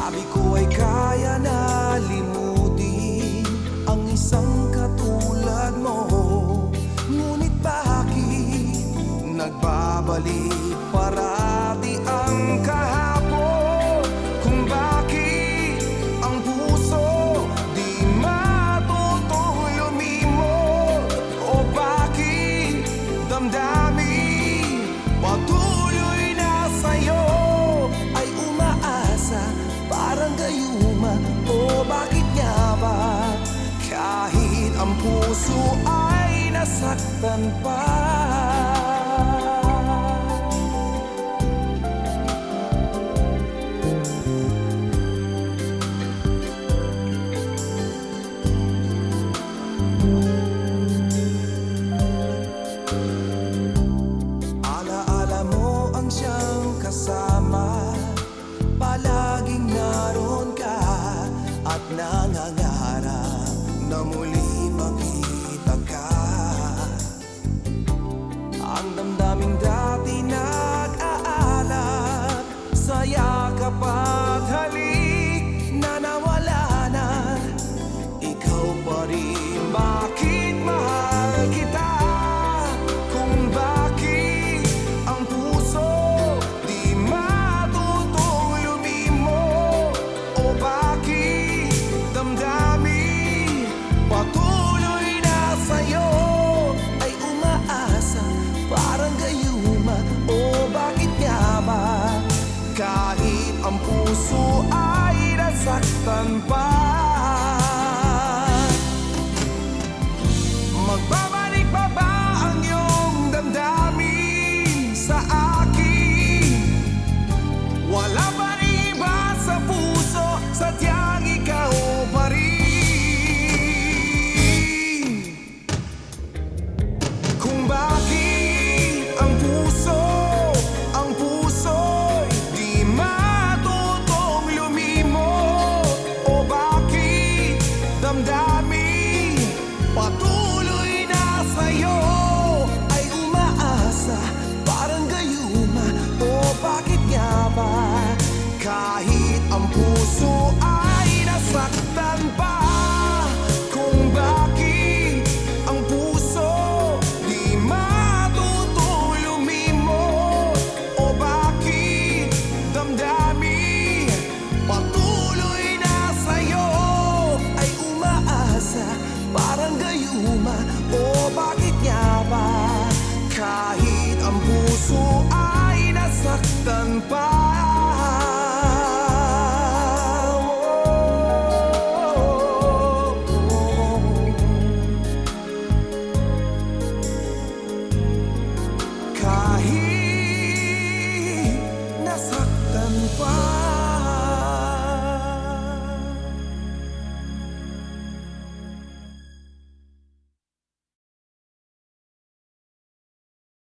Sabi ko ay kaya na limutin ang isang katulad mo. Ngunit bakit nagbabalik parati ang kahapon? Kung bakit ang puso di matutong lumimot? O bakit damdamin patuloy na sa'yo ay umaasa parang gayuma? O bakit nga ba kahit ang puso ay nasaktan pa? Alaala mo ang siyang kasama, palaging naroon ka at nangangarap na muli makita ka. Ang damdaming dati nag-aalab sa yakap at halik na nawala na. Ikaw pa rin, bakit mahal kita? Kung bakit ang puso di matutong lumimot? O bakit damdamin patuloy na sa'yo ay umaasa parang gayuma? O bakit nga ba kahit ang puso ay nasaktan pa? Magbabalik pa ba ang iyong damdamin sa akin? Wala pa rin iba sa puso, sadyang ikaw pa rin. Kung bakit ang puso'y di matutong lumimot? O bakit damdamin patuloy na sa'yo ay umaasa parang gayuma? O bakit nga ba kahit ang puso